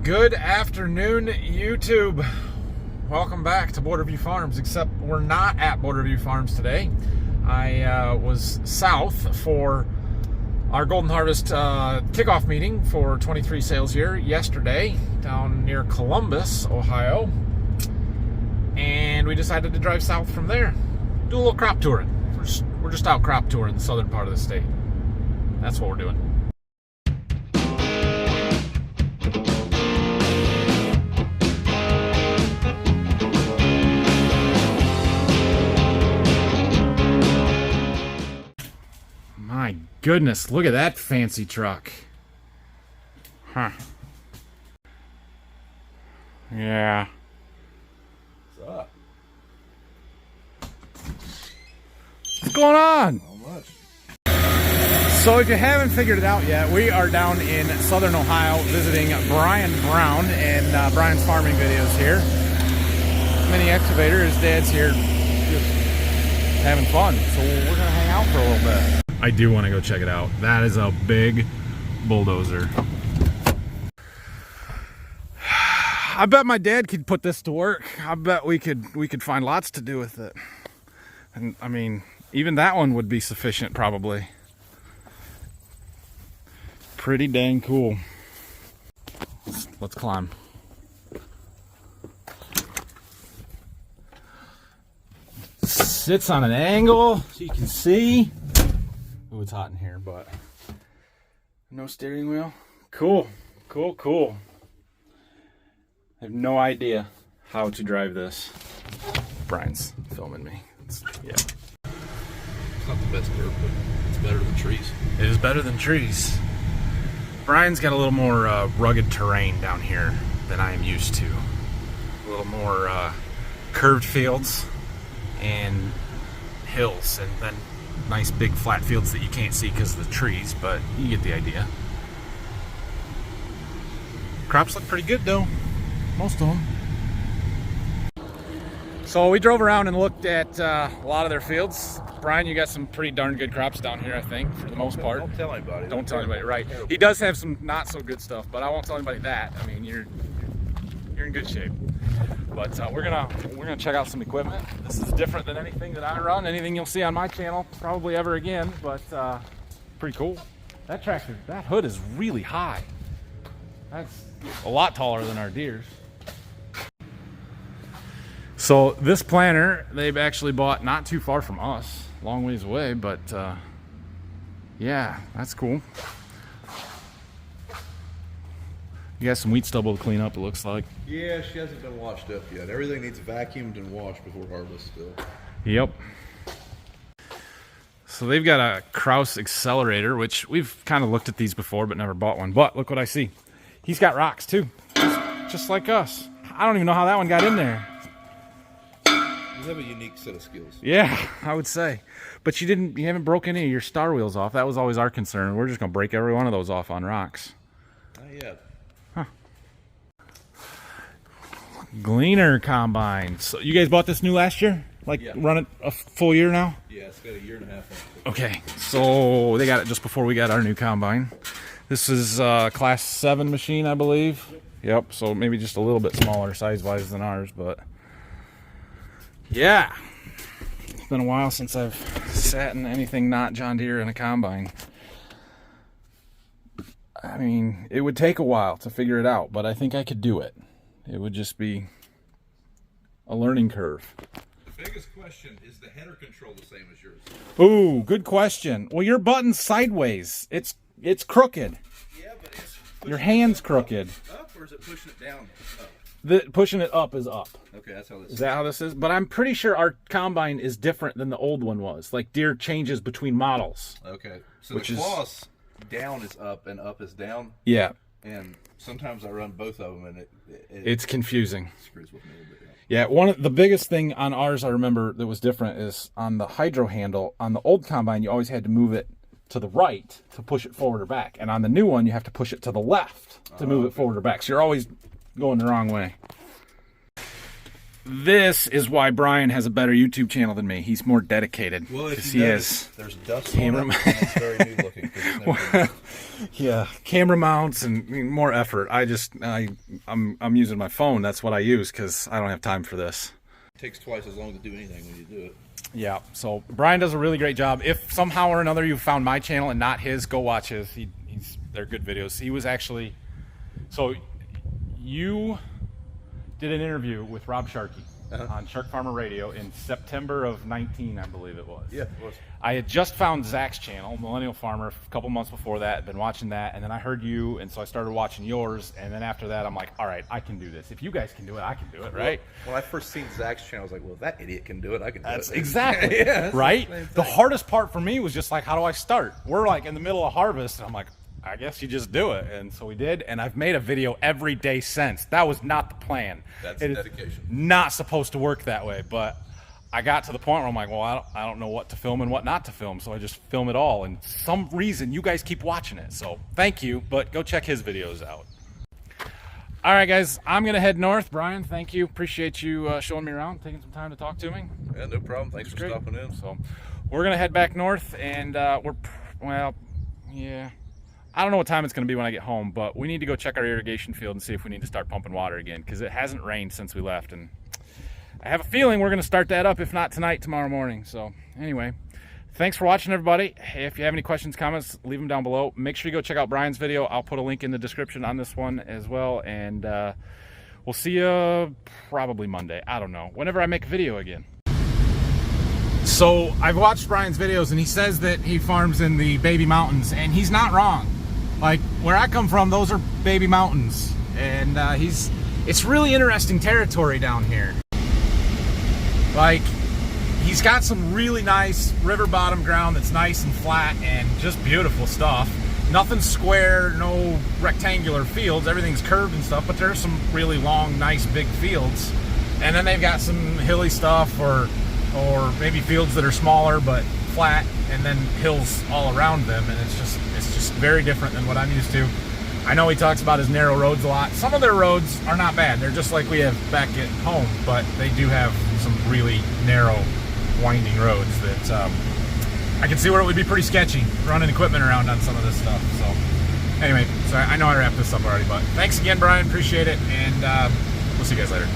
Good afternoon, YouTube. Welcome back to Borderview Farms, except we're not at Borderview Farms today. I was south for our Golden Harvest kickoff meeting for 23 sales year yesterday down near Columbus, Ohio. And we decided to drive south from there. Do a little crop touring. We're just out crop touring the southern part of the state. That's what we're doing. My goodness, look at that fancy truck. Huh. Yeah. What's up? What's going on? Not much. So if you haven't figured it out yet, we are down in southern Ohio visiting Brian Brown and Brian's farming videos here. Mini excavator, his dad's here just having fun. So we're gonna hang out for a little bit. I do want to go check it out. That is a big bulldozer. I bet my dad could put this to work. I bet we could find lots to do with it. And I mean, even that one would be sufficient probably. Pretty dang cool. Let's climb. Sits on an angle so you can see. Oh, it's hot in here, but no steering wheel. Cool, cool, cool. I have no idea how to drive this. Brian's filming me. Yeah. It's not the best dirt, but it's better than trees. It is better than trees. Brian's got a little more rugged terrain down here than I am used to. A little more curved fields and hills, and then nice big flat fields that you can't see because of the trees, but you get the idea. Crops look pretty good though, most of them. So we drove around and looked at a lot of their fields. Brian, you got some pretty darn good crops down here, I think, for the most part. Don't tell anybody. Don't tell anybody, right. He does have some not so good stuff, but I won't tell anybody that. I mean, you're in good shape. But we're gonna check out some equipment. This is different than anything that I run, anything you'll see on my channel probably ever again, but pretty cool. That tractor, that hood is really high. That's a lot taller than our Deere's. So this planter, they've actually bought not too far from us, long ways away, but yeah, that's cool. You got some wheat stubble to clean up, it looks like. Yeah, she hasn't been washed up yet. Everything needs vacuumed and washed before harvest still. Yep. So they've got a Kraus accelerator, which we've kind of looked at these before but never bought one. But look what I see. He's got rocks too, just like us. I don't even know how that one got in there. You have a unique set of skills. Yeah, I would say. But you haven't broken any of your star wheels off. That was always our concern. We're just gonna break every one of those off on rocks. Not yet. Gleaner combine. So you guys bought this new last year? Like, yeah. Run it a full year now? Yeah, it's got a year and a half on it. Okay, so they got it just before we got our new combine. This is a class 7 machine, I believe. Yep, so maybe just a little bit smaller size-wise than ours, but yeah. It's been a while since I've sat in anything not John Deere in a combine. I mean, it would take a while to figure it out, but I think I could do it. It would just be a learning curve. The biggest question, is the header control the same as yours? Ooh, good question. Well, your button's sideways. It's crooked. Yeah, but it's Your hand's crooked. up, or is it pushing it down? Up? Pushing it up is up. Okay, that's how this Is that how this is? But I'm pretty sure our combine is different than the old one was. Like, Deere changes between models. Okay, so Which the is- cloth down is up and up is down. Yeah. And sometimes I run both of them, and It's confusing. screws with me a little bit. Yeah, one of the biggest thing on ours I remember that was different is on the hydro handle. On the old combine, you always had to move it to the right to push it forward or back. And on the new one, you have to push it to the left to move it forward or back. So you're always going the wrong way. this is why Brian has a better YouTube channel than me. He's more dedicated. Well, if because you he notice, is. there's dust camera on it, and it's very new looking. 'Cause it's never been used. Yeah, camera mounts and more effort. I'm using my phone. That's what I use because I don't have time for this. It takes twice as long to do anything when you do it. Yeah, so Brian does a really great job. If somehow or another you found my channel and not his, go watch his. They're good videos. He was actually, so you did an interview with Rob Sharkey on Shark Farmer Radio in September of 19, I believe it was. Yeah, it was. I had just found Zach's channel, Millennial Farmer, a couple months before that. Been watching that, and then I heard you, and so I started watching yours. And then after that, I'm like, all right, I can do this. If you guys can do it, I can do it, right? When I first seen Zach's channel, I was like, well, if that idiot can do it, I can do it. Exactly. Yeah, right? the same The thing. hardest part for me was just like, how do I start? We're like in the middle of harvest, and I'm like, I guess you just do it. And so we did, and I've made a video every day since. That was not the plan. That's It is dedication. not supposed to work that way, but I got to the point where I'm like, well, I don't know what to film and what not to film, so I just film it all. And some reason, you guys keep watching it. So thank you, but go check his videos out. All right, guys, I'm going to head north. Brian, thank you. Appreciate you showing me around, taking some time to talk to me. Yeah, no problem. Thanks for Great. stopping in. So we're going to head back north, and yeah. I don't know what time it's going to be when I get home, but we need to go check our irrigation field and see if we need to start pumping water again, because it hasn't rained since we left, and I have a feeling we're going to start that up, if not tonight, tomorrow morning. So anyway, thanks for watching, everybody. Hey, if you have any questions, comments, leave them down below. Make sure you go check out Brian's video. I'll put a link in the description on this one as well, and we'll see you probably Monday. I don't know, whenever I make a video again. So I've watched Brian's videos, and he says that he farms in the baby mountains, and he's not wrong. Like where I come from, those are baby mountains, and it's really interesting territory down here. Like he's got some really nice river bottom ground that's nice and flat and just beautiful stuff. Nothing square, no rectangular fields, everything's curved and stuff, but there's some really long, nice big fields. And then they've got some hilly stuff or maybe fields that are smaller but flat, and then hills all around them, and it's just very different than what I'm used to. I know he talks about his narrow roads a lot. Some of their roads are not bad. They're just like we have back at home, but they do have some really narrow, winding roads that I can see where it would be pretty sketchy running equipment around on some of this stuff. So anyway, so I know I wrapped this up already, but thanks again, Brian. Appreciate it, and we'll see you guys later.